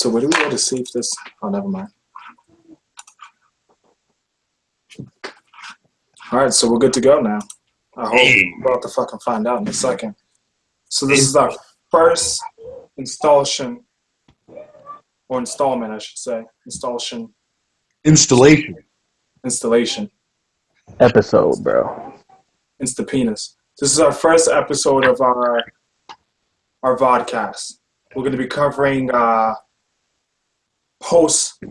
So where do we go to see if this? Oh, never mind. All right, so we're good to go now. I hope we're about to fucking find out in a second. So this is our first installment, I should say. Installation. Episode, bro. Insta-penis. This is our first episode of our Vodcast. We're going to be covering post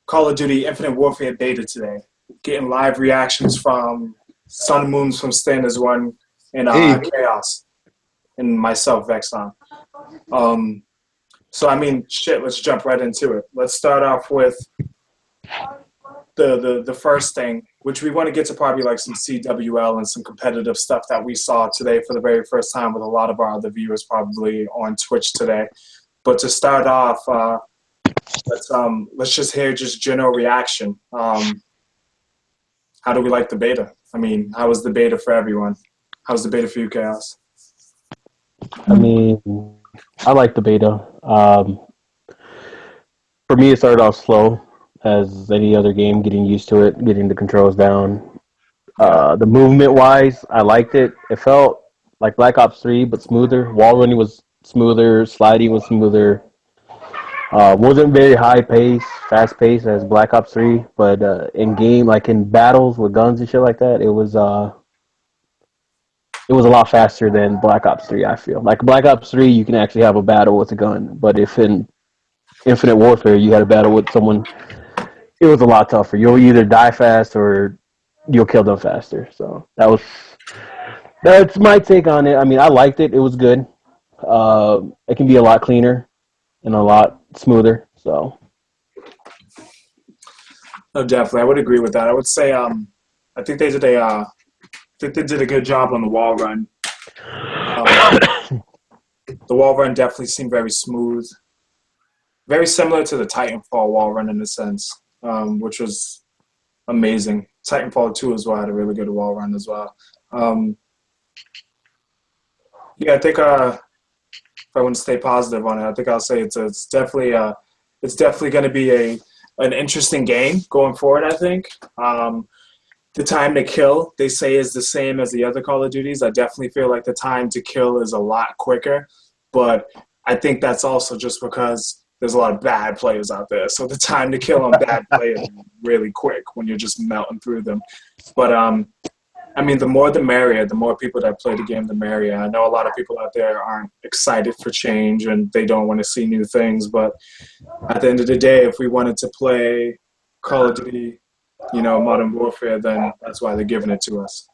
Call of Duty Infinite Warfare beta today. Getting live reactions from Sun Moomz from Standards 1 and Kaos and myself, Vexon. So, I mean, shit, let's jump right into it. Let's start off with the first thing, which we want to get to probably like some CWL and some competitive stuff that we saw today for the very first time with a lot of our other viewers probably on Twitch today. But to start off, let's just hear just general reaction. How do we like the beta? I mean, how was the beta for everyone? How's the beta for you, Chaos? I mean, I like the beta. For me, it started off slow, as any other game, getting used to it, getting the controls down. The movement-wise, I liked it. It felt like Black Ops 3, but smoother. Wall running was smoother. Sliding was smoother. Wasn't very fast-paced as Black Ops 3, but in-game, like in battles with guns and shit like that, it was a lot faster than Black Ops 3, I feel. Like Black Ops 3, you can actually have a battle with a gun, but if in Infinite Warfare you had a battle with someone, it was a lot tougher. You'll either die fast or you'll kill them faster. So that's my take on it. I mean, I liked it. It was good. It can be a lot cleaner and a lot smoother. So, no, definitely, I would agree with that. I would say, I think they did a good job on the wall run. The wall run definitely seemed very smooth, very similar to the Titanfall wall run in a sense, which was amazing. Titanfall 2 as well had a really good wall run as well. Yeah, I think if I want to stay positive on it, I think I'll say it's definitely going to be an interesting game going forward. I think the time to kill, they say, is the same as the other Call of Duties. I definitely feel like the time to kill is a lot quicker, but I think that's also just because there's a lot of bad players out there. So the time to kill on bad players is really quick when you're just melting through them. But I mean, the more the merrier. The more people that play the game, the merrier. I know a lot of people out there aren't excited for change and they don't want to see new things. But at the end of the day, if we wanted to play Call of Duty, Modern Warfare, then that's why they're giving it to us.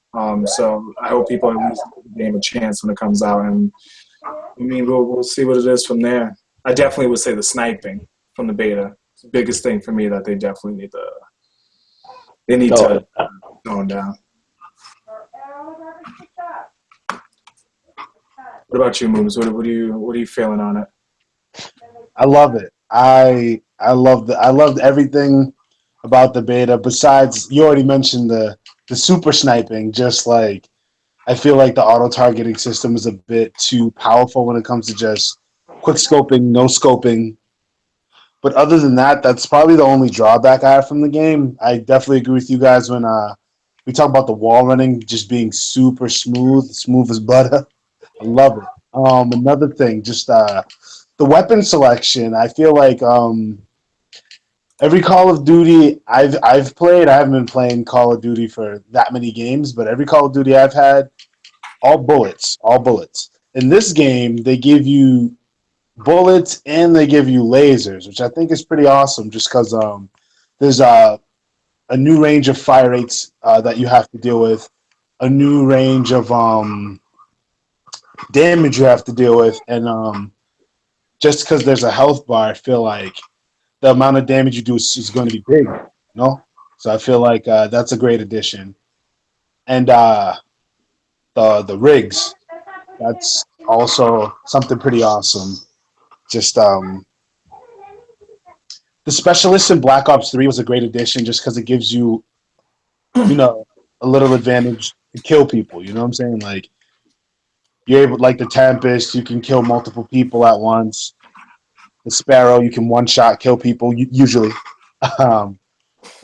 So I hope people at least give the game a chance when it comes out. And I mean, we'll see what it is from there. I definitely would say the sniping from the beta is the biggest thing for me that they definitely need to tone down. What about you, Moomz? What are you feeling on it? I love it. I loved everything about the beta. Besides, you already mentioned the super sniping. Just like I feel like the auto targeting system is a bit too powerful when it comes to just quick scoping, no scoping. But other than that, that's probably the only drawback I have from the game. I definitely agree with you guys when we talk about the wall running just being super smooth as butter. I love it. Another thing, just the weapon selection. I feel like every Call of Duty I've played, I haven't been playing Call of Duty for that many games, but every Call of Duty I've had, all bullets. In this game, they give you bullets and they give you lasers, which I think is pretty awesome just because there's a new range of fire rates that you have to deal with, a new range of damage you have to deal with, and just because there's a health bar, I feel like the amount of damage you do is going to be big, So I feel like that's a great addition. And the rigs, that's also something pretty awesome. Just the specialist in Black Ops 3 was a great addition just because it gives you, a little advantage to kill people. You know what I'm saying? Like, you're able, like the Tempest, you can kill multiple people at once. the Sparrow, you can one-shot kill people usually. Um,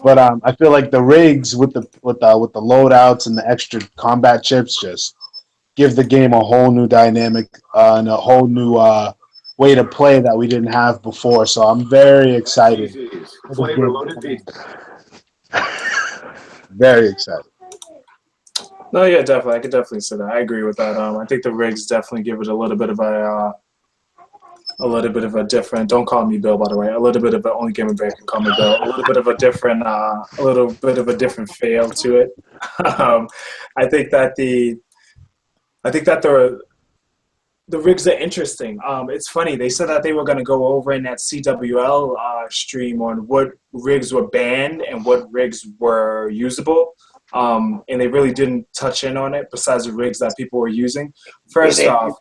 but I feel like the rigs with the loadouts and the extra combat chips just give the game a whole new dynamic and a whole new way to play that we didn't have before. So I'm very excited. Flavor loaded pizza. Very excited. No, yeah, definitely. I could definitely say that. I agree with that. I think the rigs definitely give it a little bit of a different. Don't call me Bill, by the way. A little bit of a only gamer bear can call me Bill. A little bit of a different, feel to it. I think that the rigs are interesting. It's funny. They said that they were going to go over in that CWL stream on what rigs were banned and what rigs were usable. And they really didn't touch in on it besides the rigs that people were using. First off,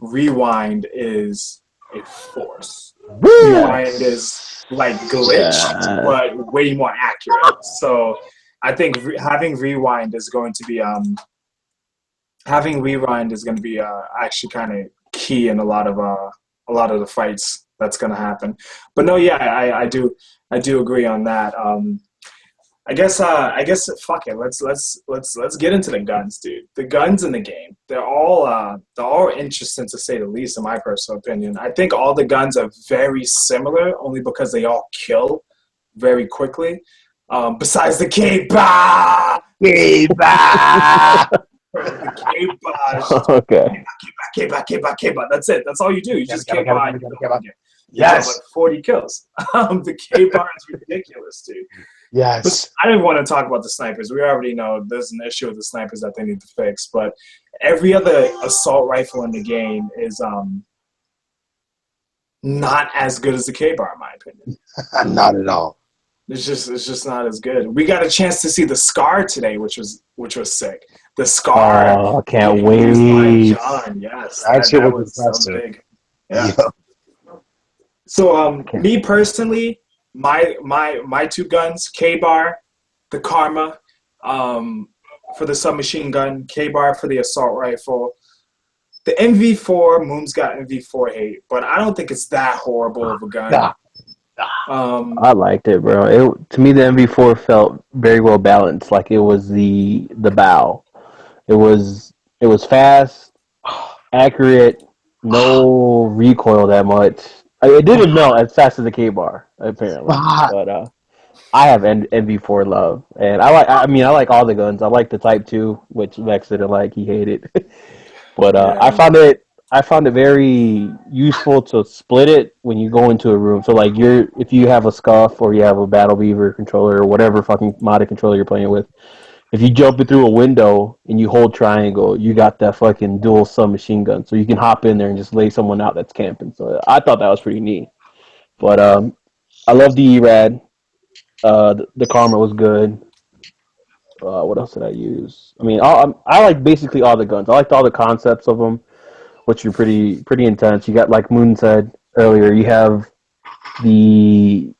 Rewind is a force. Rewind is like glitched, but way more accurate. So I think having Rewind is going to be actually kind of key in a lot of the fights that's going to happen. But no, yeah, I do agree on that. I guess fuck it. Let's get into the guns, dude. The guns in the game, they're all interesting to say the least, in my personal opinion. I think all the guns are very similar, only because they all kill very quickly. Besides the K-Bar! K-Bar! The K-Bar. Okay. K-Bar. That's it. That's all you do. You just K-Bar. Yes. Like 40 kills. The K-Bar is ridiculous, dude. Yes. But I didn't want to talk about the snipers. We already know there's an issue with the snipers that they need to fix. But every other assault rifle in the game is not as good as the K-Bar, in my opinion. Not at all. It's just not as good. We got a chance to see the Scar today, which was sick. The Scar. Oh, I can't wait. John, yes. That shit was so big. Yeah. So me personally, my two guns, K-Bar, the Karma, for the submachine gun, K-Bar for the assault rifle. The MV4, Moomz got MV4 hate, but I don't think it's that horrible of a gun. I liked it, bro. To me, the MV4 felt very well balanced. Like it was the bow. It was fast, accurate, no recoil that much. It didn't melt as fast as the K-Bar, apparently. But I have MV4 love, and I like all the guns. I like the Type 2, which Vex didn't like. He hated. But I found it very useful to split it when you go into a room. So like if you have a Scuff or you have a Battle Beaver controller or whatever fucking modded controller you're playing with, if you jump it through a window and you hold triangle, you got that fucking dual submachine gun. So you can hop in there and just lay someone out that's camping. So I thought that was pretty neat. But I love the E-Rad. The Karma was good. What else did I use? I mean, I like basically all the guns. I liked all the concepts of them, which are pretty intense. You got, like Moon said earlier, you have the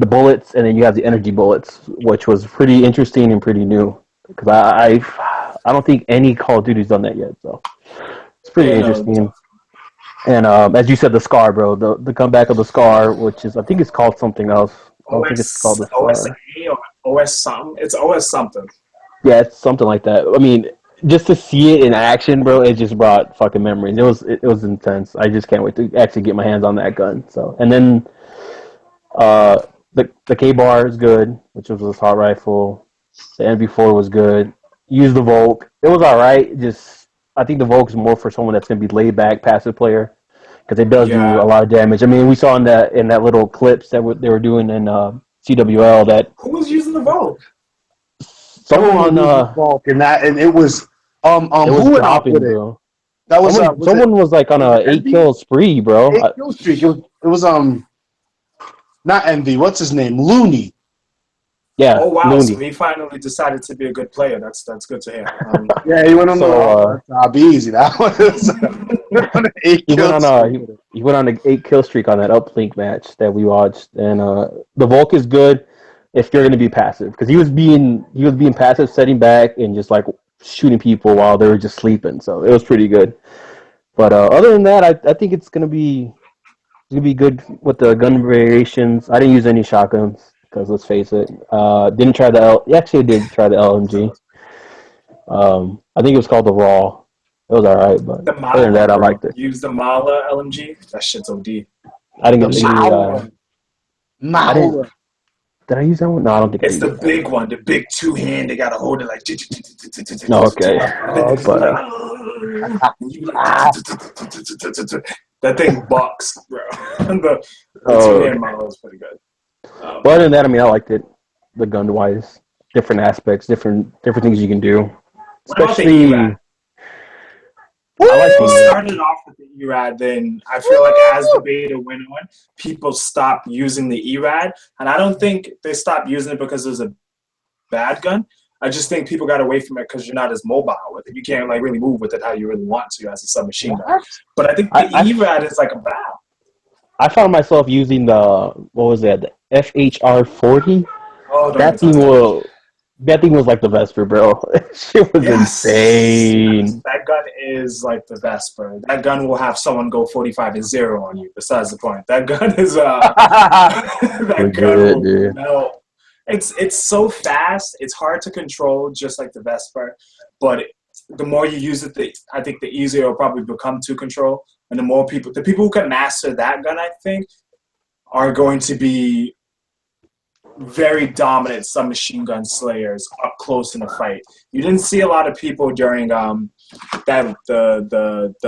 bullets, and then you have the energy bullets, which was pretty interesting and pretty new. Because I don't think any Call of Duty's done that yet, so it's pretty interesting. And as you said, the Scar, bro, the comeback of the Scar, which is, I think it's called something else. I don't think it's called the Scar. OSA or OS something. It's OS something. Yeah, it's something like that. I mean, just to see it in action, bro, it just brought fucking memories. It was intense. I just can't wait to actually get my hands on that gun. So, and then the K-Bar is good, which was an assault rifle. The MV4 was good. Use the Volk. It was all right. Just I think the Volk is more for someone that's gonna be laid back, passive player, because it does do a lot of damage. I mean, we saw in that little clips that they were doing in CWL that who was using the Volk? Someone Volk and it was it was who dropping, went bro. That was someone was like on a 8-kill spree, bro. 8-kill streak. It was not Envy. What's his name? Looney. Yeah. Oh wow! Looney. So he finally decided to be a good player. That's good to hear. Yeah, he went on the easy. That was he went on an 8-kill streak on that uplink match that we watched, and the Volk is good if you're going to be passive, because he was being passive, setting back and just like shooting people while they were just sleeping. So it was pretty good. But other than that, I think it's going to be gonna be good with the gun variations. I didn't use any shotguns because let's face it, didn't try the L. Actually, I did try the LMG. I think it was called the Raw. It was alright, but The other than that, Mala, I bro. liked it. Use the Mala LMG. That shit's OD. I didn't The get Mauer. I didn't. Mauer. Did I use that one? No, I don't think I It's used the that. big one, the big two-hand. They gotta hold it like. No, okay. And then niggas be like, and you be like, that thing bucks, bro. the two-hand model is pretty good. But other than that, I mean, I liked it. The gun-wise, different aspects, different things you can do. What about the Especially, ERAD? I like We the started off with the ERAD, then I feel like as the beta went on, people stopped using the ERAD, and I don't think they stopped using it because it was a bad gun. I just think people got away from it because you're not as mobile with it. You can't like really move with it how you really want to as a submachine gun. But I think the ERAD is like a bow. I found myself using the what was that? The FHR-40. Oh, That thing was like the Vesper, bro. Shit was insane. Yes. That gun is like the Vesper. That gun will have someone go 45-0 on you. Besides the point, that gun is that gun will melt. It's so fast. It's hard to control, just like the Vesper. But the more you use it, I think the easier it'll probably become to control. And the more the people who can master that gun, I think, are going to be very dominant submachine gun slayers up close in a fight. You didn't see a lot of people during the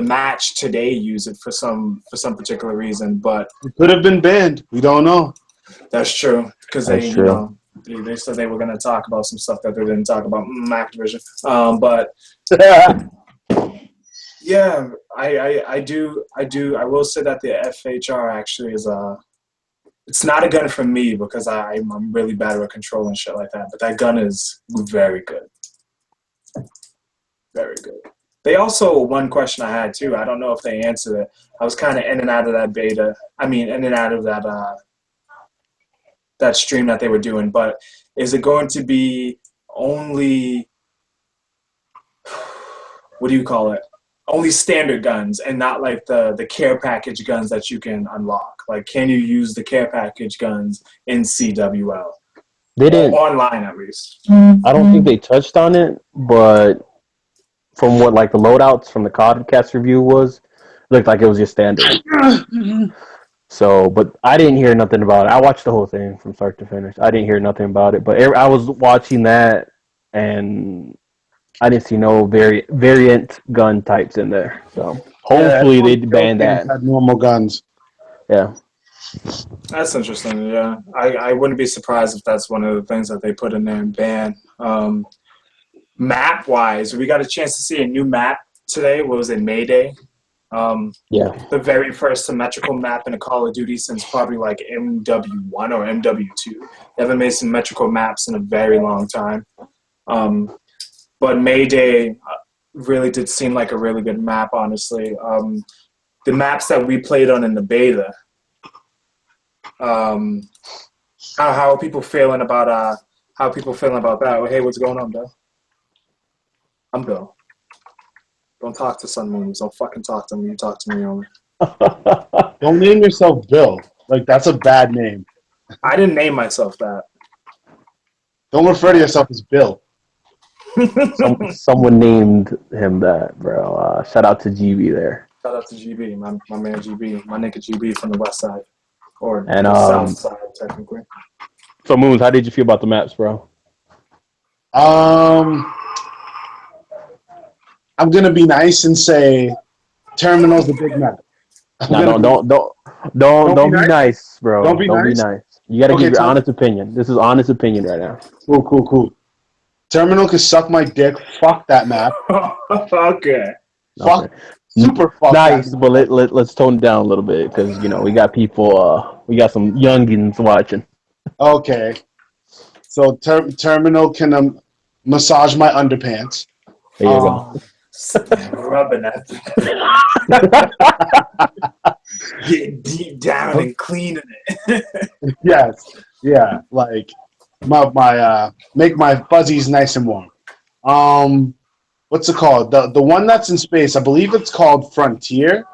match today use it for some particular reason, but it could have been banned. We don't know. That's true because they said they were going to talk about some stuff that they didn't talk about. Activision, but yeah, I will say that the FHR actually is it's not a gun for me because I'm really bad at controlling shit like that. But that gun is very good. Very good. They also, one question I had too, I don't know if they answered it. I was kind of in and out of that beta. I mean, in and out of that stream that they were doing. But is it going to be only, what do you call it? Only standard guns and not like the care package guns that you can unlock. Like, can you use the care package guns in CWL? They didn't. Online, at least. I don't think they touched on it, but from what like the loadouts from the Codcast review was, looked like it was just standard. So, but I didn't hear nothing about it. I watched the whole thing from start to finish. I didn't hear nothing about it, but I was watching that and I didn't see no variant gun types in there. So hopefully they ban that. Had normal guns. Yeah. That's interesting. Yeah, I wouldn't be surprised if that's one of the things that they put in there and ban. Map wise, we got a chance to see a new map today. What was it, Mayday? Yeah. The very first symmetrical map in a Call of Duty since probably like MW1 or MW2. They haven't made symmetrical maps in a very long time. But Mayday really did seem like a really good map, honestly. The maps that we played on in the beta, how are people feeling about that? Oh, hey, what's going on, Bill? I'm Bill. Don't talk to Sun Moomz. Don't fucking talk to me. You talk to me only. Don't name yourself Bill. Like, that's a bad name. I didn't name myself that. Don't refer to yourself as Bill. Someone named him that, bro. Shout out to GB there. Shout out to GB, my man GB. My nigga GB from the west side. Or And, the south side, technically. So, Moomz, how did you feel about the maps, bro? I'm gonna be nice and say Terminal's a big map. Don't be nice, bro. Don't be nice. You gotta give your honest opinion. This is honest opinion right now. Cool. Terminal can suck my dick. Fuck that map. Okay. Fuck. Super fuck. Nice, but let's tone it down a little bit because we got people. We got some youngins watching. Okay. So Terminal can massage my underpants. There you go. Rubbing that. Getting deep down and cleaning it. Yes. Yeah. Like my make my fuzzies nice and warm. What's it called? The one that's in space, I believe it's called Frontier.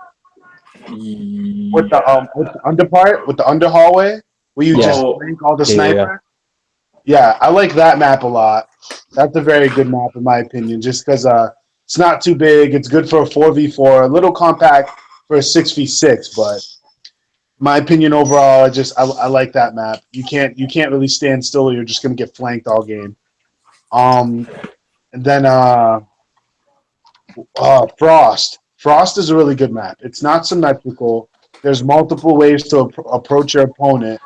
with the under part, with the under hallway, where you just Oh. flank all the Yeah, yeah, sniper. Yeah, I like that map a lot. That's a very good map in my opinion, just because it's not too big. It's good for a 4v4, a little compact for a 6v6, but my opinion overall, I like that map. You can't really stand still. Or you're just gonna get flanked all game. And then Frost. Frost is a really good map. It's not symmetrical. There's multiple ways to approach your opponent.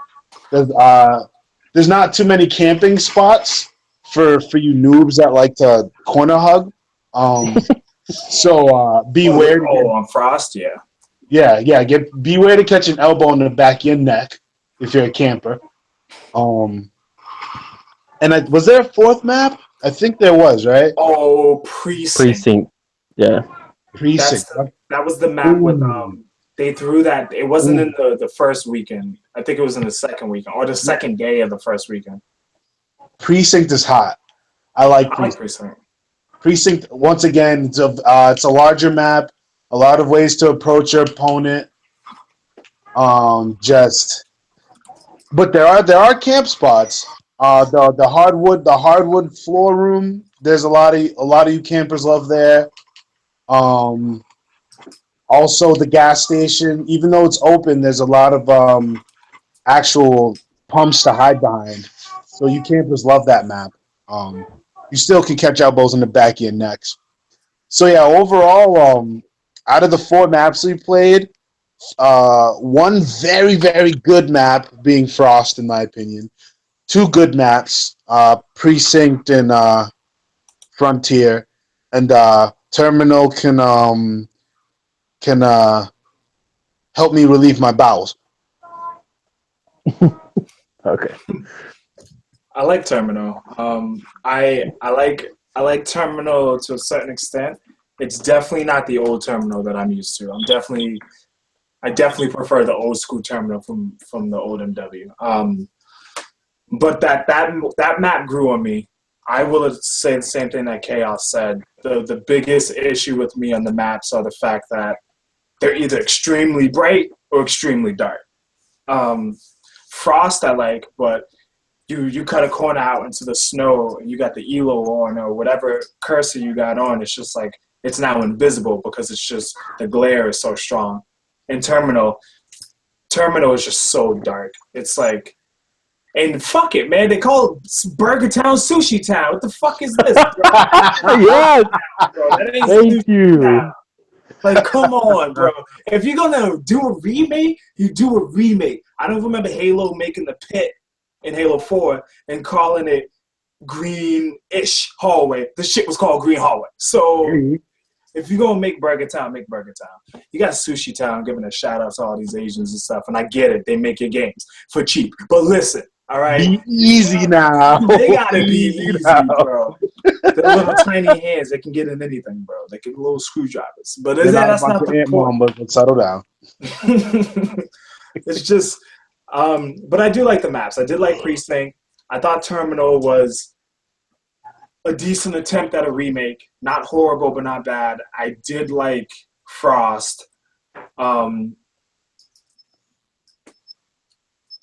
There's not too many camping spots for you noobs that like to corner hug. So beware. on Frost, yeah. Yeah. Beware to catch an elbow in the back of your neck if you're a camper. Was there a fourth map? I think there was, right? Oh, Precinct. Yeah. Precinct. That was the map with they threw that. It wasn't in the first weekend. I think it was in the second weekend or the second day of the first weekend. Precinct is hot. I like Precinct. Precinct, once again, it's a larger map, a lot of ways to approach your opponent. But there are camp spots. The hardwood floor room. There's a lot of you campers love there. Also the gas station, even though it's open, there's a lot of actual pumps to hide behind. So you campers love that map. You still can catch elbows in the back of your necks. So yeah, overall, out of the 4 maps we played, one very, very good map being Frost, in my opinion. 2 good maps, Precinct and Frontier, and Terminal can help me relieve my bowels. Okay. I like Terminal. I like Terminal to a certain extent. It's definitely not the old Terminal that I'm used to. I definitely prefer the old school Terminal from the old MW. But that map grew on me. I will say the same thing that Kaos said. The biggest issue with me on the maps are the fact that they're either extremely bright or extremely dark. Frost I like, but you cut a corner out into the snow and you got the ELO on or whatever cursor you got on, it's just like it's now invisible because it's just the glare is so strong. In Terminal is just so dark. It's like, and fuck it, man. They call it Burger Town Sushi Town. What the fuck is this? Yes. Bro, that ain't Thank Sushi you. Town. Like, come on, bro. If you're gonna do a remake, you do a remake. I don't remember Halo making the pit in Halo 4 and calling it Green-ish Hallway. The shit was called Green Hallway. So if you're gonna make Burger Town, make Burger Town. You got Sushi Town giving a shout out to all these Asians and stuff, and I get it. They make your games for cheap. But listen, all right? Be easy now. They gotta be easy, bro. The little tiny hands, they can get in anything, bro. They can little screwdrivers. But that's not the point. But settle down. It's just, but I do like the maps. I did like Precinct. I thought Terminal was a decent attempt at a remake. Not horrible, but not bad. I did like Frost.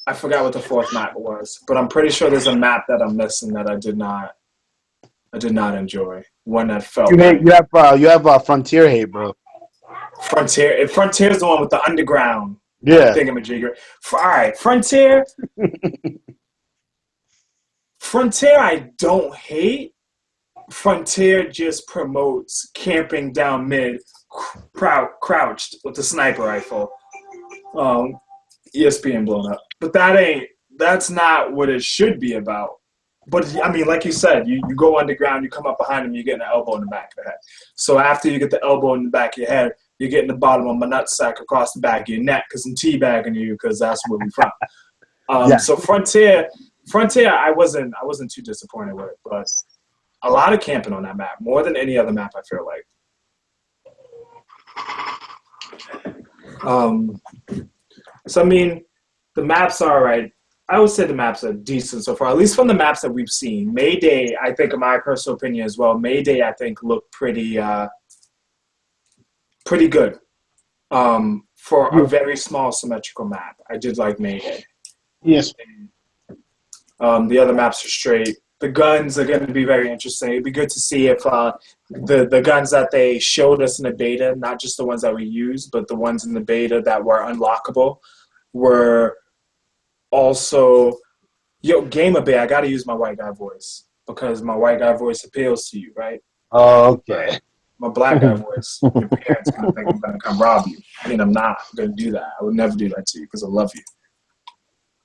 I forgot what the 4th map was, but I'm pretty sure there's a map that I'm missing that I did not enjoy. One that felt you have Frontier hate, bro. Frontier's the one with the underground. Yeah. Thingamajigger. All right, Frontier. Frontier, I don't hate. Frontier just promotes camping down mid, crouched with the sniper rifle. ESPN blown up. But that's not what it should be about. But, I mean, like you said, you go underground, you come up behind him, you get an elbow in the back of the head. So after you get the elbow in the back of your head, you're getting the bottom of my nutsack across the back of your neck because I'm teabagging you because that's where we're from. Yeah. So Frontier, I wasn't too disappointed with it, but a lot of camping on that map, more than any other map, I feel like. So, I mean, the maps are all right. I would say the maps are decent so far, at least from the maps that we've seen. Mayday, I think, in my personal opinion as well, Mayday, I think, looked pretty good. for a very small symmetrical map. I did like Mayday. Yes. The other maps are straight. The guns are going to be very interesting. It'd be good to see if the guns that they showed us in the beta, not just the ones that we used, but the ones in the beta that were unlockable, were also... Yo, Gamer Bay, I got to use my white guy voice because my white guy voice appeals to you, right? Okay. My black guy voice, your parents going to think I'm going to come rob you. I mean, I'm not going to do that. I would never do that to you because I love you.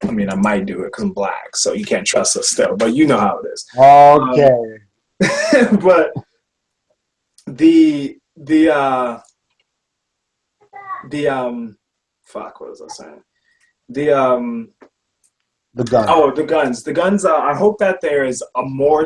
I mean, I might do it because I'm black, so you can't trust us still. But you know how it is. Okay. But fuck, what was I saying? The gun. The guns. The guns. I hope that there is more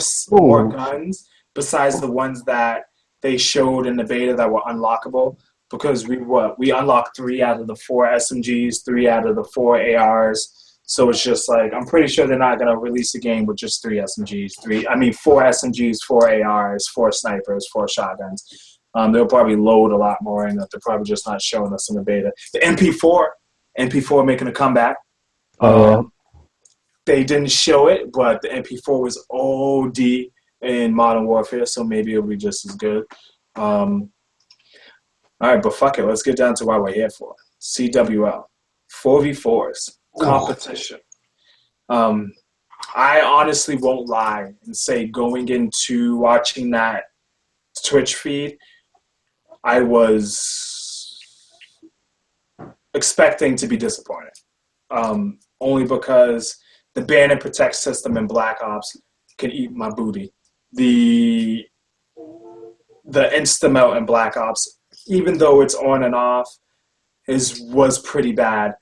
guns besides the ones that they showed in the beta that were unlockable. Because we unlocked 3 out of the 4 SMGs, 3 out of the 4 ARs. So it's just like, I'm pretty sure they're not going to release a game with just 3 SMGs. 4 SMGs, 4 ARs, 4 snipers, 4 shotguns. They'll probably load a lot more in that. They're probably just not showing us in the beta. The MP4 making a comeback. They didn't show it, but the MP4 was OD in Modern Warfare, so maybe it'll be just as good. All right, but fuck it. Let's get down to what we're here for. CWL. 4v4s. Competition. I honestly won't lie and say going into watching that Twitch feed, I was expecting to be disappointed. Only because the ban and protect system in Black Ops can eat my booty. The insta-melt in Black Ops, even though it's on and off, was pretty bad.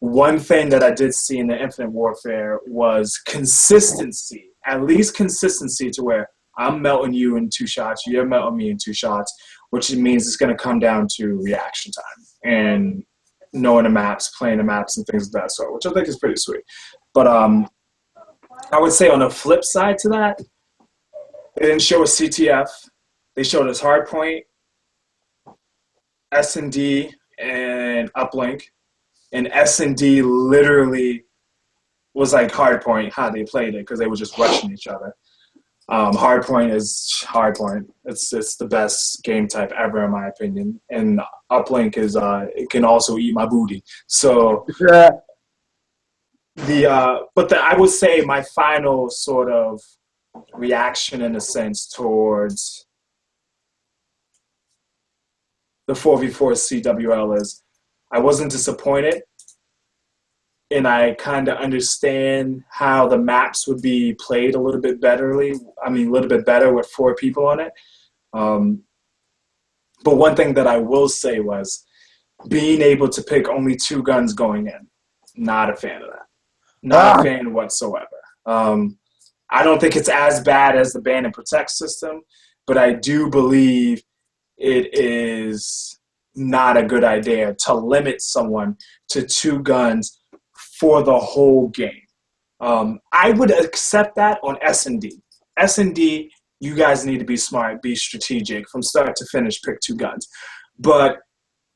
One thing that I did see in the Infinite Warfare was consistency, at least consistency to where I'm melting you in 2 shots, you're melting me in 2 shots, which means it's going to come down to reaction time and knowing the maps, playing the maps, and things of that sort, which I think is pretty sweet. But I would say on the flip side to that, they didn't show us CTF. They showed us Hardpoint, S&D, and Uplink. And S&D literally was like Hardpoint, how they played it, because they were just rushing each other. Hardpoint is Hardpoint. It's the best game type ever, in my opinion. And Uplink is it can also eat my booty. So I would say my final sort of reaction, in a sense, towards the 4v4 CWL is I wasn't disappointed, and I kind of understand how the maps would be played a little bit better with 4 people on it. But one thing that I will say was being able to pick only 2 guns going in. Not a fan of that. Not a fan whatsoever. I don't think it's as bad as the ban and protect system, but I do believe it is not a good idea to limit someone to 2 guns for the whole game. I would accept that on S&D. S&D, you guys need to be smart, be strategic, from start to finish, pick 2 guns. But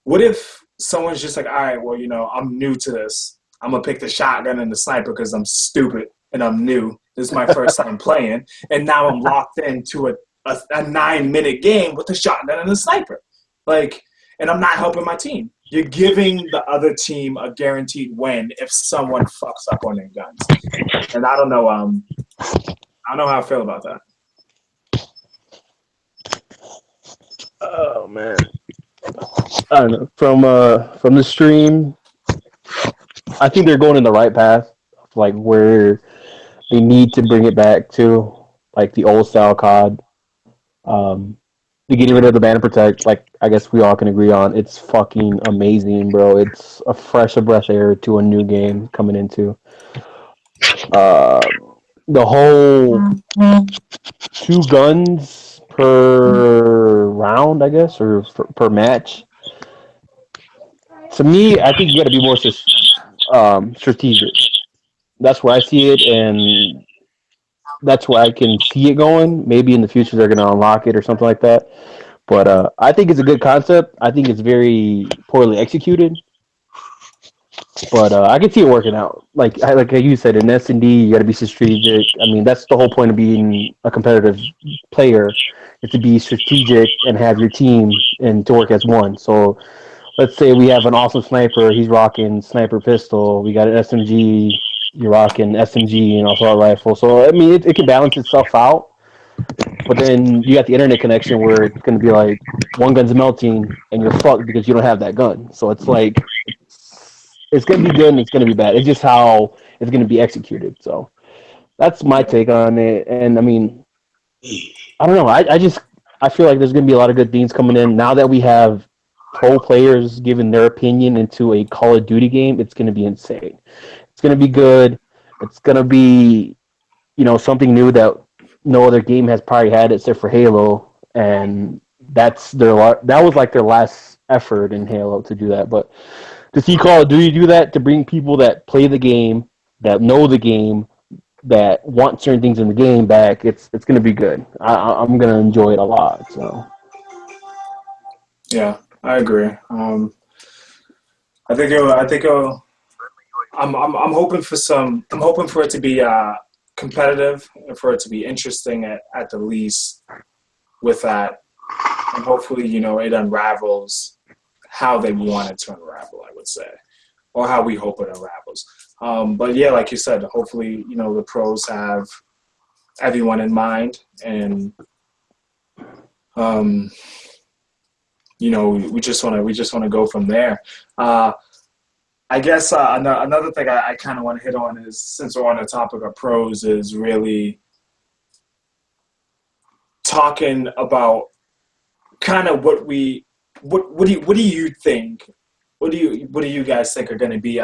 what if someone's just like, all right, well, I'm new to this. I'm going to pick the shotgun and the sniper because I'm stupid and I'm new. This is my first time playing. And now I'm locked into a 9-minute game with a shotgun and a sniper. And I'm not helping my team. You're giving the other team a guaranteed win if someone fucks up on their guns. And I don't know how I feel about that. Oh man, I don't know. From the stream, I think they're going in the right path, like where they need to bring it back to like the old style COD. They're getting rid of the ban and protect, like I guess we all can agree on. It's fucking amazing, bro. It's a fresh of breath air to a new game coming into. The whole 2 guns per round, I guess, or per match. To me, I think you got to be more strategic. That's where I see it, and that's where I can see it going. Maybe in the future they're going to unlock it or something like that. But I think it's a good concept. I think it's very poorly executed. But I can see it working out. Like you said, in S&D, you got to be strategic. I mean, that's the whole point of being a competitive player, is to be strategic and have your team and to work as one. So let's say we have an awesome sniper. He's rocking sniper pistol. We got an SMG. You're rocking SMG and assault rifle. So I mean, it can balance itself out. But then you got the internet connection where it's going to be like one gun's melting and you're fucked because you don't have that gun. So it's like it's going to be good and it's going to be bad. It's just how it's going to be executed. So that's my Yeah. take on it. And I mean, I don't know. I feel like there's going to be a lot of good things coming in now that we have pro players giving their opinion into a Call of Duty game. It's going to be insane. It's going to be good. It's going to be something new that no other game has probably had except for Halo, and that was like their last effort in Halo to do that. But to see Call of Duty do that, to bring people that play the game, that know the game, that want certain things in the game back, it's going to be good. I'm going to enjoy it a lot. So Yeah, I agree. I think I'm hoping for some. I'm hoping for it to be competitive and for it to be interesting at the least with that, and hopefully it unravels how they want it to unravel. I would say, or how we hope it unravels. But yeah, like you said, hopefully the pros have everyone in mind, and we just want to go from there. I guess another thing I kind of want to hit on is, since we're on the topic of pros, is really talking about kind of what do you think? What do you guys think are going to be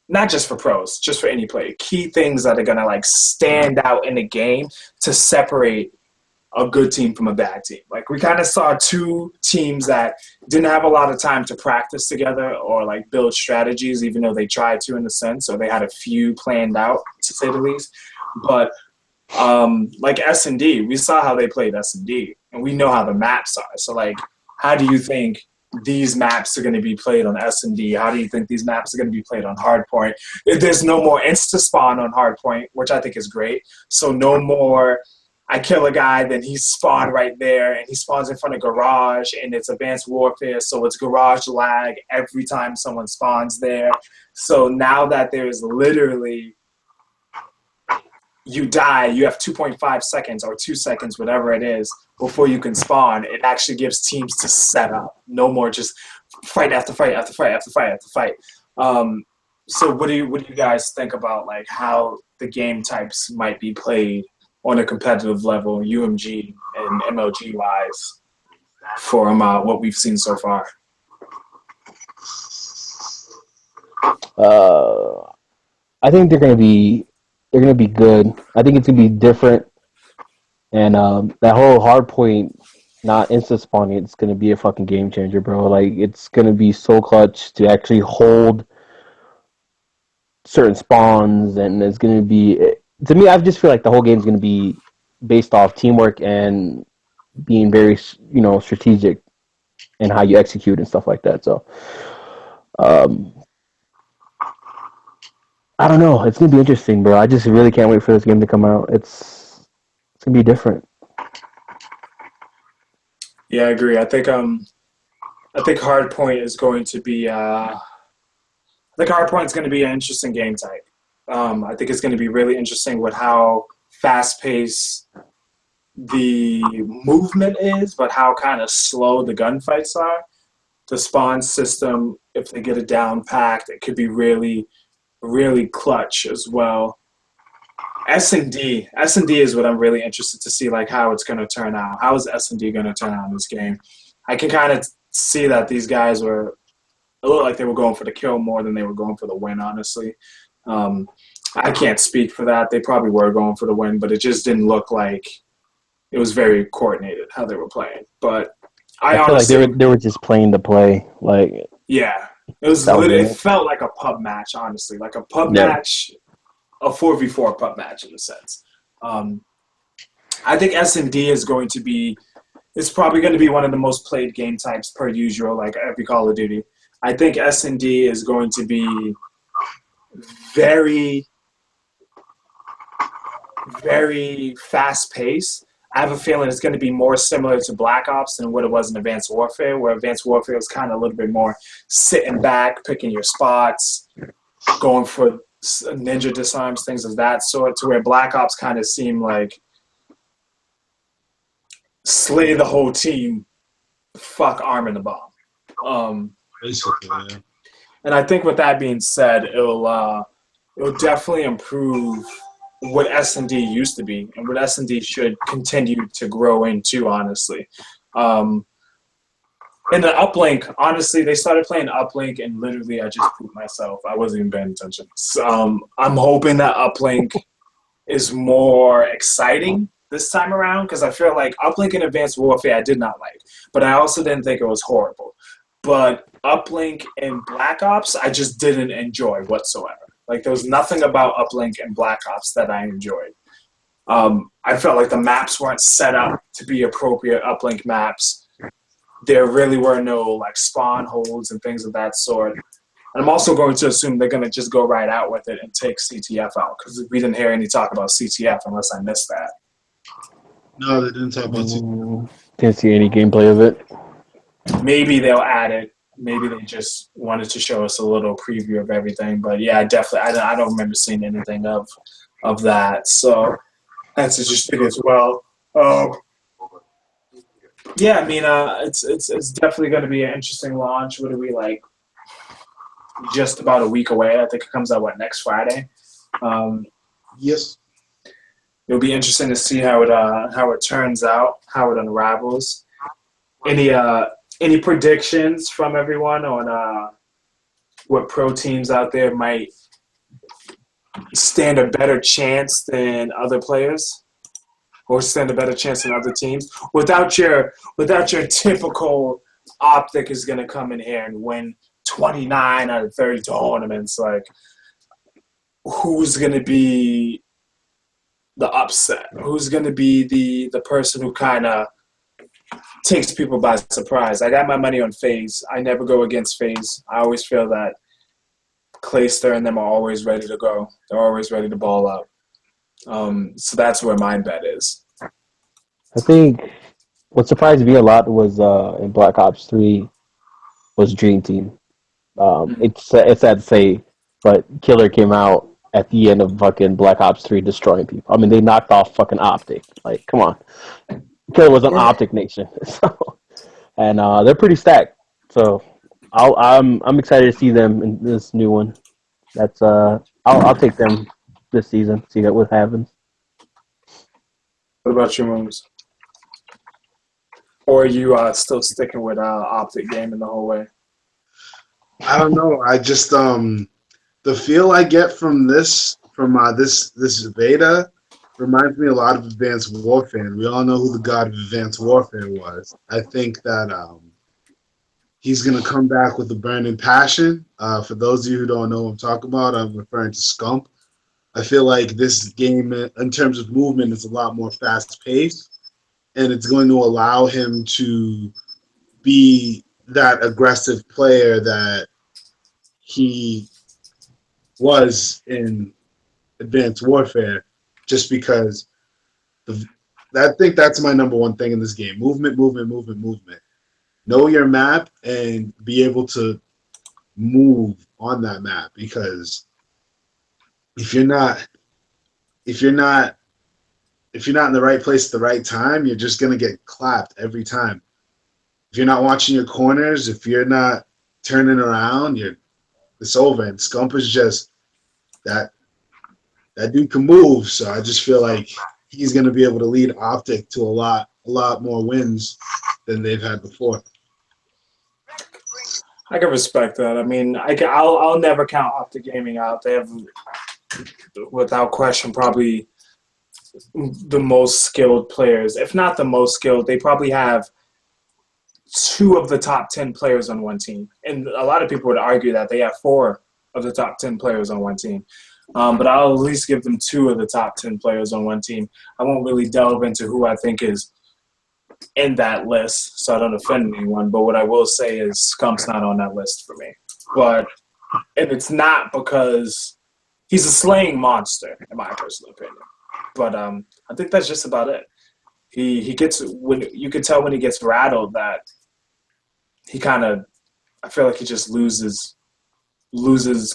not just for pros, just for any player, key things that are going to like stand out in the game to separate a good team from a bad team? Like, we kind of saw two teams that didn't have a lot of time to practice together or like build strategies, even though they tried to in a sense, or they had a few planned out, to say the least. But like S&D, we saw how they played S&D, and we know how the maps are. So like, how do you think these maps are going to be played on S&D? How do you think these maps are going to be played on Hardpoint? There's no more insta-spawn on Hardpoint, which I think is great. So no more I kill a guy, then he spawned right there, and he spawns in front of garage, and it's advanced warfare, so it's garage lag every time someone spawns there. So now that there's literally, you die, you have 2.5 seconds or 2 seconds, whatever it is, before you can spawn. It actually gives teams to set up. No more just fight after fight after fight after fight after fight. So what do you guys think about like how the game types might be played on a competitive level, UMG and MLG wise, for what we've seen so far? I think they're going to be good. I think it's going to be different, and that whole hard point, not insta spawning, it's going to be a fucking game changer, bro. Like, it's going to be so clutch to actually hold certain spawns, and it's going to be, to me, I just feel like the whole game is going to be based off teamwork and being very, strategic in how you execute and stuff like that. So, I don't know. It's going to be interesting, bro. I just really can't wait for this game to come out. It's going to be different. Yeah, I agree. I think Hardpoint is going to be Hardpoint's going to be an interesting game type. I think it's going to be really interesting with how fast-paced the movement is, but how kind of slow the gunfights are. The spawn system, if they get it down packed, it could be really, really clutch as well. S&D is what I'm really interested to see, like how it's going to turn out. How is S&D going to turn out in this game? I can kind of see that these guys were, it looked like they were going for the kill more than they were going for the win, honestly. I can't speak for that. They probably were going for the win, but it just didn't look like it was very coordinated how they were playing. But I feel honestly, like they were just playing the play. Like, yeah, it felt like a pub match, honestly, like a pub match, a 4v4 pub match in a sense. I think S&D is going to be, it's probably going to be one of the most played game types per usual, like every Call of Duty. I think S&D is going to be very, very fast-paced. I have a feeling it's going to be more similar to Black Ops than what it was in Advanced Warfare, where Advanced Warfare was kind of a little bit more sitting back, picking your spots, going for ninja disarms, things of that sort, to where Black Ops kind of seemed like slay the whole team, fuck arming the bomb. Basically, yeah. And I think with that being said, it'll definitely improve what S&D used to be and what S&D should continue to grow into, honestly. In the uplink, honestly, they started playing uplink and literally I just pooped myself. I wasn't even paying attention. So, I'm hoping that uplink is more exciting this time around because I feel like uplink in Advanced Warfare I did not like, but I also didn't think it was horrible. But uplink in Black Ops I just didn't enjoy whatsoever. Like, there was nothing about uplink and Black Ops that I enjoyed. I felt like the maps weren't set up to be appropriate uplink maps. There really were no like spawn holes and things of that sort. And I'm also going to assume they're going to just go right out with it and take CTF out because we didn't hear any talk about CTF unless I missed that. No, they didn't talk about CTF. Didn't see any gameplay of it. Maybe they'll add it. Maybe they just wanted to show us a little preview of everything. But yeah, definitely, I don't remember seeing anything of that. So that's interesting as well. Yeah, I mean, it's definitely going to be an interesting launch. What are we like? Just about a week away. I think it comes out next Friday. Yes. It'll be interesting to see how it turns out, how it unravels. Any predictions from everyone on what pro teams out there might stand a better chance than other players, or stand a better chance than other teams? Without your typical Optic is going to come in here and win 29 out of 30 tournaments. Like, who's going to be the upset? Who's going to be the person who kind of takes people by surprise? I got my money on FaZe. I never go against FaZe. I always feel that Clayster and them are always ready to go. They're always ready to ball up. So that's where my bet is. I think what surprised me a lot was in Black Ops 3 was Dream Team. It's sad to say, but Killer came out at the end of fucking Black Ops 3 destroying people. I mean, they knocked off fucking Optic. Like, come on. Killer was an Optic nation. So, and they're pretty stacked. So I'm excited to see them in this new one. That's I'll take them this season. See what happens. What about you, Moomz? Or are you still sticking with Optic gaming the whole way? I don't know. I just the feel I get from this beta reminds me a lot of Advanced Warfare. And we all know who the god of Advanced Warfare was. I think that he's gonna come back with a burning passion. For those of you who don't know what I'm talking about, I'm referring to Scump. I feel like this game, in terms of movement, is a lot more fast-paced, and it's going to allow him to be that aggressive player that he was in Advanced Warfare, just because I think that's my number one thing in this game. Movement. Know your map and be able to move on that map, because if you're not in the right place at the right time, you're just gonna get clapped every time. If you're not watching your corners, if you're not turning around, it's over. And Scump is just that dude can move, so I just feel like he's gonna be able to lead Optic to a lot more wins than they've had before. I can respect that. I mean, I'll never count Optic Gaming out. They have, without question, probably the most skilled players. If not the most skilled, they probably have 2 of the top 10 players on one team. And a lot of people would argue that they have 4 of the top 10 players on one team. But I'll at least give them 2 of the top 10 players on one team. I won't really delve into who I think is in that list, so I don't offend anyone. But what I will say is Skunk's not on that list for me. And it's not because he's a slaying monster, in my personal opinion. But I think that's just about it. He gets when you can tell when he gets rattled that he kind of, I feel like he just loses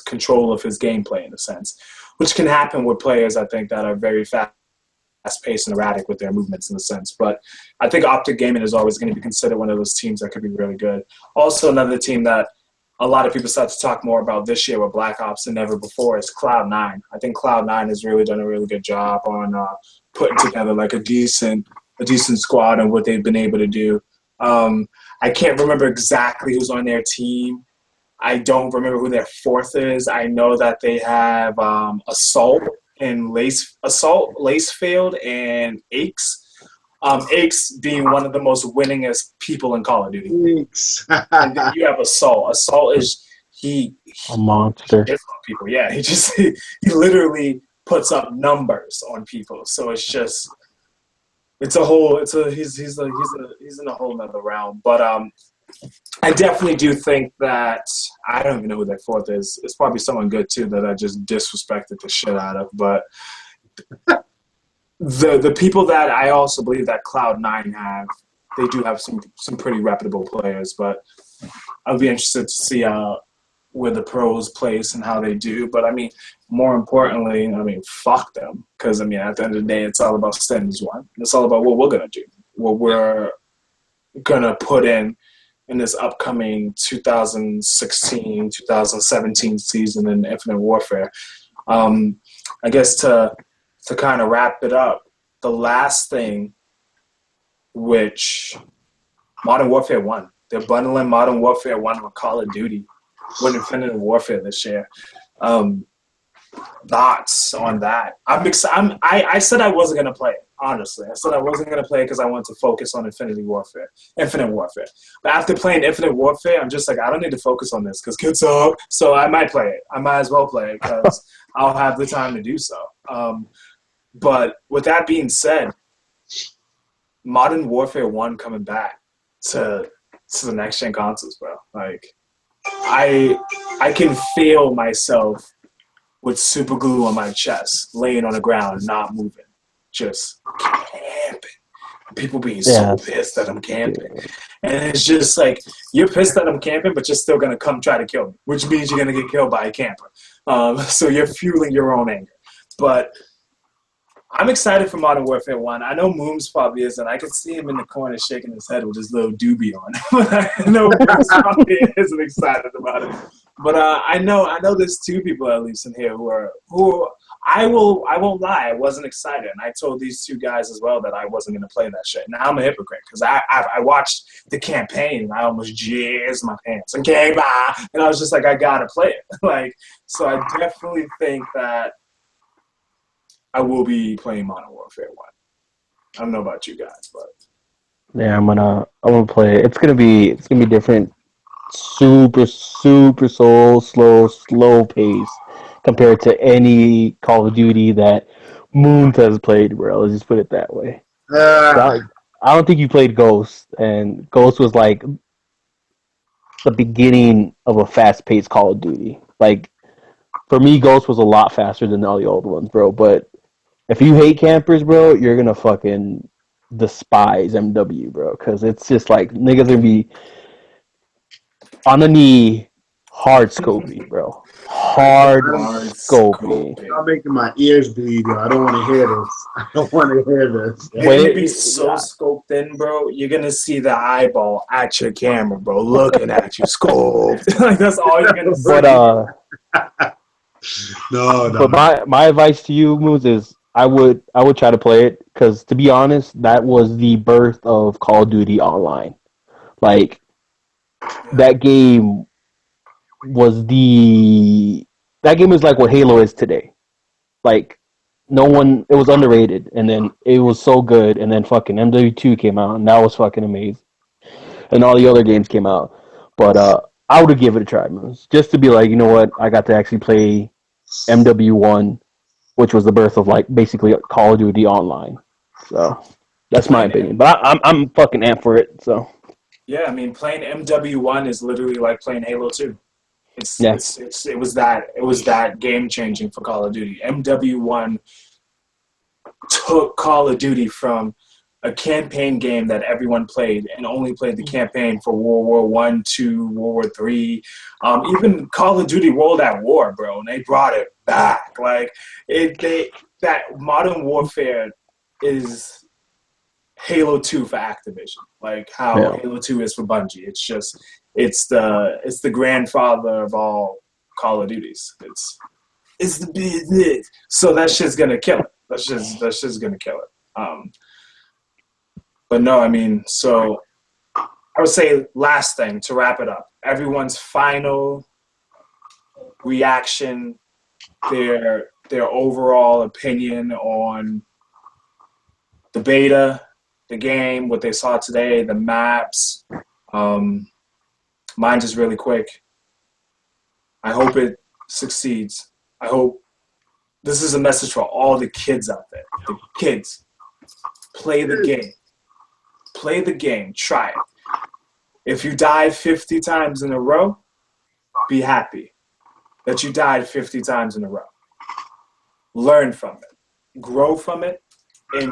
control of his gameplay in a sense, which can happen with players I think that are very fast-paced and erratic with their movements in a sense. But I think Optic Gaming is always going to be considered one of those teams that could be really good. Also, another team that a lot of people start to talk more about this year with Black Ops than ever before is Cloud9. I think Cloud9 has really done a really good job on putting together like a decent squad and what they've been able to do. I can't remember exactly who's on their team. I don't remember who their fourth is. I know that they have Assault, Lacefield, and Aches. Aches being one of the most winningest people in Call of Duty. And then you have Assault. Assault is a monster. He hits on people. Yeah, he literally puts up numbers on people. So it's just he's in a whole nother realm. But I definitely do think that I don't even know who their fourth is. It's probably someone good too that I just disrespected the shit out of. But the people that I also believe that Cloud9 have, they do have some pretty reputable players. But I'll be interested to see where the pros place and how they do. But I mean, more importantly, fuck them, because at the end of the day, it's all about Standards 1. It's all about what we're gonna do, what we're gonna put in this upcoming 2016-2017 season in Infinite Warfare. I guess to kind of wrap it up, the last thing, which Modern Warfare 1, they're bundling Modern Warfare 1 with Call of Duty with Infinite Warfare this year. Thoughts on that? I said I wasn't going to play it, honestly. I said I wasn't going to play it because I wanted to focus on Infinite Warfare. But after playing Infinite Warfare, I'm just like, I don't need to focus on this because kids suck. So I might play it. I might as well play it because I'll have the time to do so. But with that being said, Modern Warfare 1 coming back to the next-gen consoles, bro. Like, I can feel myself with super glue on my chest, laying on the ground, not moving, just camping. People being so pissed that I'm camping. And it's just like, you're pissed that I'm camping, but you're still going to come try to kill me, which means you're going to get killed by a camper. So you're fueling your own anger. But I'm excited for Modern Warfare 1. I know Moomz probably isn't. I can see him in the corner shaking his head with his little doobie on. I know Moomz probably isn't excited about it. But I know there's two people at least in here who I won't lie, I wasn't excited. And I told these two guys as well that I wasn't going to play that shit. Now I'm a hypocrite because I watched the campaign and I almost jizzed my pants. Okay, bye. And I was just like, I got to play it. So I definitely think that I will be playing Modern Warfare 1. I don't know about you guys, but yeah, I'm gonna play it. It's gonna be different. Super slow pace compared to any Call of Duty that Moomz has played, bro. Let's just put it that way. I don't think you played Ghost, and Ghost was like the beginning of a fast-paced Call of Duty. Like, for me, Ghost was a lot faster than all the old ones, bro. But if you hate campers, bro, you're gonna fucking despise MW, bro, because it's just like niggas gonna be on the knee, hard scoping, bro. Hard scoping. Y'all making my ears bleed, yo. I don't want to hear this. I don't want to hear this. You're going to be so scoped in, bro. You're going to see the eyeball at your camera, bro, looking at you, scoped. Like, that's all you're going to see. No. But my advice to you, Moomz, is I would try to play it because, to be honest, that was the birth of Call of Duty Online. Like, that game was like what Halo is today. Like, it was underrated, and then it was so good, and then fucking MW2 came out, and that was fucking amazing. And all the other games came out. But I would have given it a try, Moomz, just to be like, you know what, I got to actually play MW1, which was the birth of, like, basically Call of Duty Online. So That's my opinion. But I'm fucking amped for it. So Yeah, I mean, playing MW1 is literally like playing Halo 2. yeah, It was that game changing for Call of Duty. MW1 took Call of Duty from a campaign game that everyone played and only played the campaign for World War One, Two, World War Three, even Call of Duty World at War, bro. And they brought it back. Like that Modern Warfare is Halo 2 for Activision, like how Halo 2 is for Bungie. It's the grandfather of all Call of Duties. It's the business. So that shit's gonna kill it. That's just gonna kill it. But no, I mean, so I would say last thing to wrap it up. Everyone's final reaction, their overall opinion on the beta, the game, what they saw today, the maps. Mine just really quick. I hope it succeeds. I hope this is a message for all the kids out there. The kids, play the game. Play the game. Try it. If you died 50 times in a row, be happy that you died 50 times in a row. Learn from it. Grow from it. And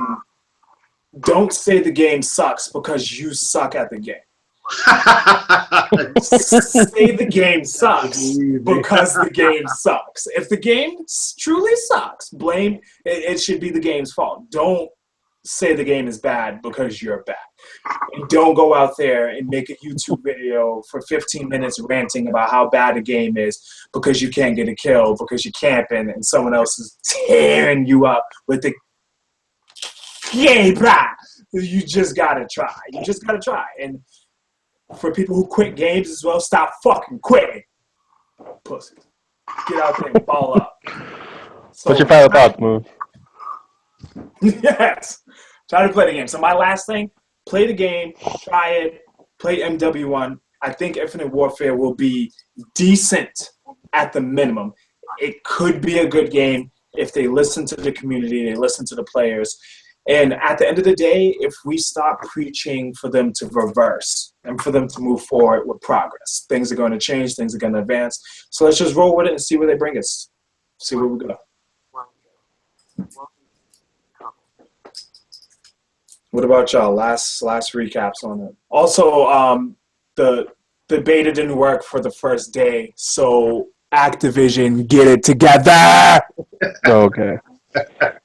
don't say the game sucks because you suck at the game. Say the game sucks because the game sucks. If the game truly sucks, blame it should be the game's fault. Don't say the game is bad because you're bad. And don't go out there and make a YouTube video for 15 minutes ranting about how bad a game is because you can't get a kill, because you're camping and someone else is tearing you up with the game. You just gotta try. You just gotta try. And for people who quit games as well, stop fucking quitting. Pussies. Get out there and ball up. So, what's your final thoughts, Moomz? Yes. Try to play the game. So my last thing, play the game, try it, play MW1. I think Infinite Warfare will be decent at the minimum. It could be a good game if they listen to the community, they listen to the players. And at the end of the day, if we stop preaching for them to reverse and for them to move forward with progress, things are going to change, things are going to advance. So let's just roll with it and see where they bring us. See where we go. What about y'all? Last recaps on it. Also, the beta didn't work for the first day, so Activision, get it together. Okay.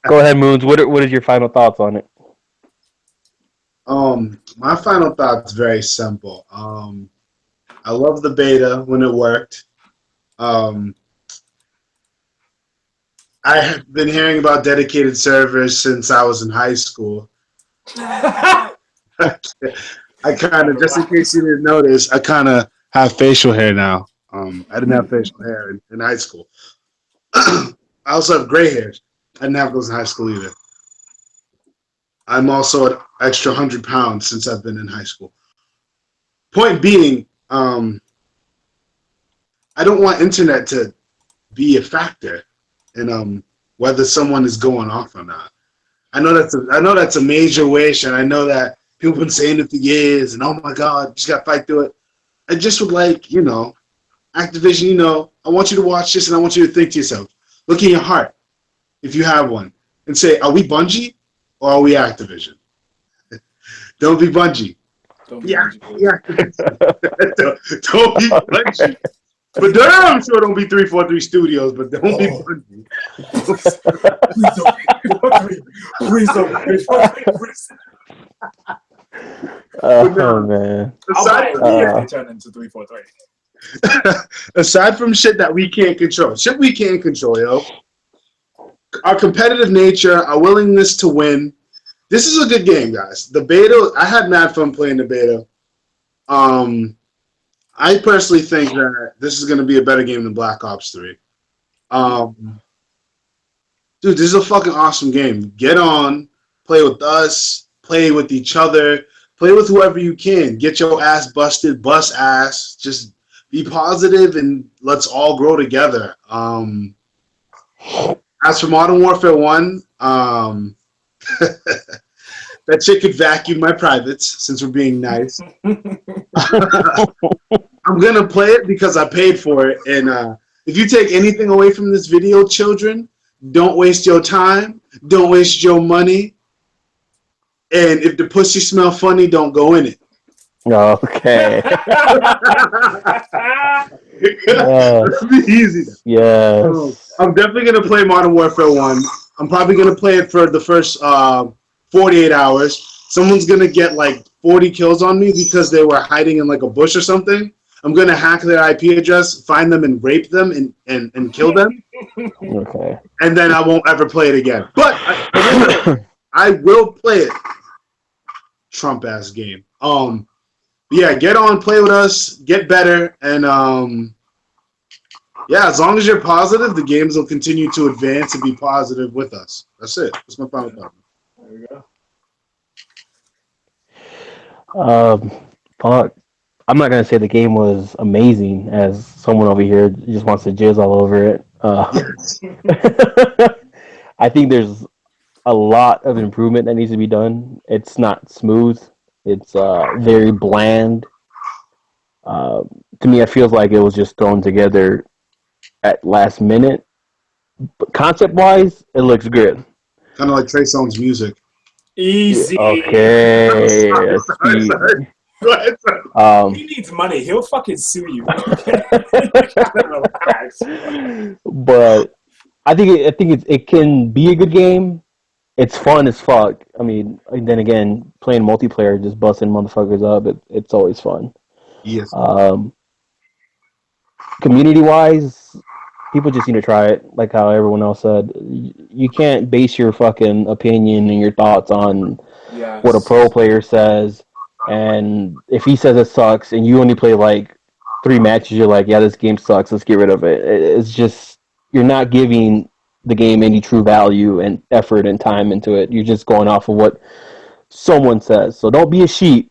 Go ahead, Moomz. What is your final thoughts on it? My final thought's very simple. I love the beta when it worked. I have been hearing about dedicated servers since I was in high school. I kind of, just in case you didn't notice, I kind of have facial hair now. I didn't have facial hair in high school. I also have gray hairs. I didn't have those in high school either. I'm also an extra 100 pounds since I've been in high school. Point being, I don't want internet to be a factor in whether someone is going off or not. I know that's a major wish, and I know that people have been saying it for years, and oh my God, you just got to fight through it. I just would like, Activision, I want you to watch this, and I want you to think to yourself, look in your heart, if you have one, and say, are we Bungie or are we Activision? Don't be Bungie. Don't be Activision. Don't be Bungie. But damn sure don't be 343 Studios, but don't be Bungie. Please don't be 343. Oh, man. Turn into 343. Aside from shit that we can't control, yo. Our competitive nature, our willingness to win. This is a good game, guys. The beta, I had mad fun playing the beta. I personally think that this is going to be a better game than Black Ops 3. Dude, this is a fucking awesome game. Get on, play with us, play with each other, play with whoever you can. Get your ass busted, bust ass. Just be positive and let's all grow together. As for Modern Warfare 1, that chick could vacuum my privates since we're being nice. I'm gonna play it because I paid for it. And if you take anything away from this video, children, don't waste your time. Don't waste your money. And if the pussy smell funny, don't go in it. Okay. Easy. Yes. I'm definitely gonna play Modern Warfare 1. I'm probably gonna play it for the first 48 hours. Someone's gonna get like 40 kills on me because they were hiding in like a bush or something. I'm gonna hack their IP address, find them, and rape them and kill them. Okay. And then I won't ever play it again. But I will play it. Trump ass game. Yeah, get on, play with us, get better, and yeah, as long as you're positive, the games will continue to advance and be positive with us. That's it. That's my final thought. There we go. Fuck. I'm not gonna say the game was amazing, as someone over here just wants to jizz all over it. I think there's a lot of improvement that needs to be done. It's not smooth. It's very bland. To me, it feels like it was just thrown together at last minute. But concept-wise, it looks good. Kind of like Trey Songz music. Easy. Okay. Sorry. Go ahead, sorry. He needs money. He'll fucking sue you. Relax. But I think it can be a good game. It's fun as fuck. I mean, and then again, playing multiplayer, just busting motherfuckers up, it's always fun. Yes. Community-wise, people just need to try it, like how everyone else said. You can't base your fucking opinion and your thoughts on what a pro player says, and if he says it sucks, and you only play like 3 matches, you're like, yeah, this game sucks, let's get rid of it. It's just, you're not giving the game any true value and effort and time into it. You're just going off of what someone says. So don't be a sheep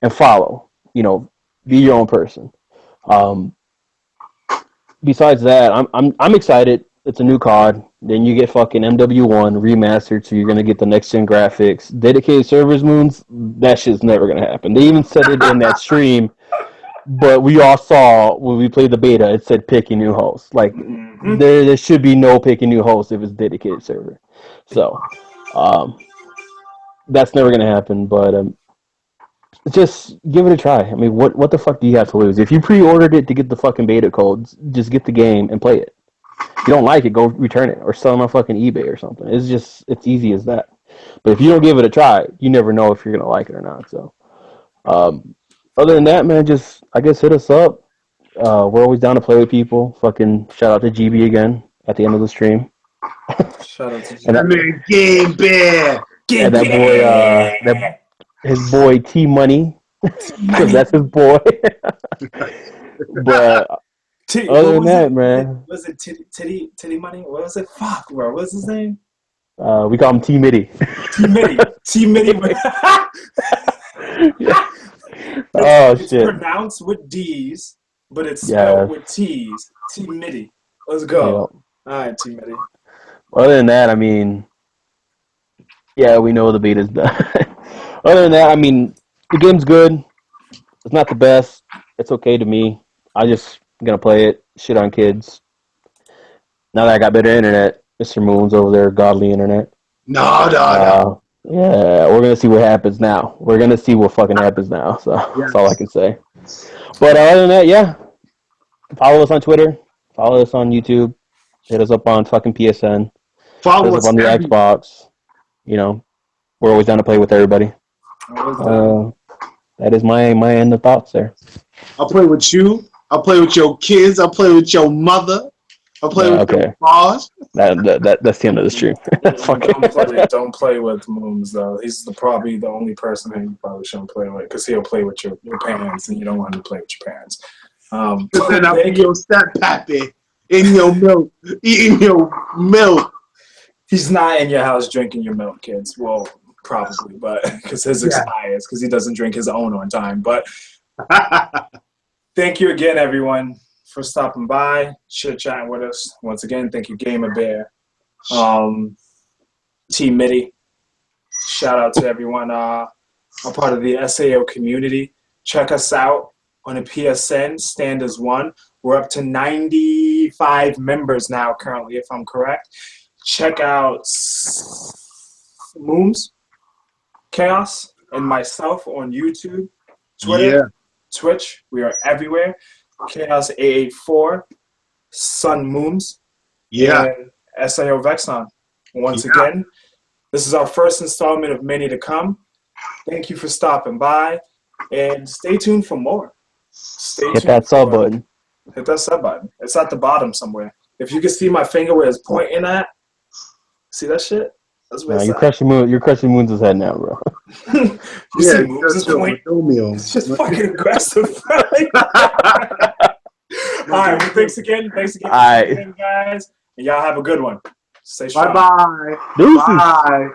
and follow. Be your own person. Besides that, I'm excited. It's a new COD. Then you get fucking MW1 remastered, so you're gonna get the next gen graphics. Dedicated servers, Moomz. That shit's never gonna happen. They even said it in that stream, but we all saw when we played the beta. It said pick a new host. Like there should be no pick a new host if it's dedicated server. So that's never gonna happen. But just give it a try. I mean, what the fuck do you have to lose? If you pre-ordered it to get the fucking beta codes, just get the game and play it. If you don't like it, go return it or sell them on fucking eBay or something. It's easy as that. But if you don't give it a try, you never know if you're gonna like it or not. So, other than that, man, just I guess hit us up. We're always down to play with people. Fucking shout out to GB again at the end of the stream. Shout out to And that Game Bear. And that boy, his boy T Money, because that's his boy. But other than that, man, was it Titty Money? What was it? Fuck, bro. What's his name? We call him T Mitty. T Mitty. Oh it's shit! Pronounced with D's, but it's spelled with T's. T Mitty. Let's go. Yep. All right, T Mitty. Other than that, I mean, yeah, we know the beta's done. Other than that, I mean, the game's good. It's not the best. It's okay to me. I just gonna play it. Shit on kids. Now that I got better internet, Mr. Moomz over there, godly internet. No. Yeah, we're gonna see what happens now. We're gonna see what fucking happens now. So that's all I can say. But other than that, yeah. Follow us on Twitter. Follow us on YouTube. Hit us up on fucking PSN. Follow us on the Xbox. We're always down to play with everybody. That is my end of thoughts there. I'll play with you. I'll play with your kids. I'll play with your mother. I'll play with your boss. That's the end of the stream. Don't play with Moomz though. He's probably the only person who you probably shouldn't play with because he'll play with your parents, and you don't want him to play with your parents. Then I'll be your steppappy in your milk, eating your milk. He's not in your house drinking your milk, kids. Well, probably, but because his expires, because he doesn't drink his own on time. But thank you again, everyone, for stopping by, chit-chatting with us. Once again, thank you, Gamer Bear, Team Mitty, Shout out to everyone. I'm part of the SAO community. Check us out on a PSN. Stand as one. We're up to 95 members now currently, if I'm correct. Check out Moomz, Kaos, and myself on YouTube, Twitter, Twitch. We are everywhere. Chaos884, Sun Moomz, and SAO Vexon. Once again, this is our first installment of many to come. Thank you for stopping by, and stay tuned for more. Hit that sub button. Hit that sub button. It's at the bottom somewhere. If you can see my finger where it's pointing at, see that shit? That's where You're crushing Moon's head now, bro. You see Moomz' point? It's just fucking aggressive. All right, well, thanks again. Thanks again, guys. And y'all have a good one. Stay strong. Bye-bye. Deuces. Bye.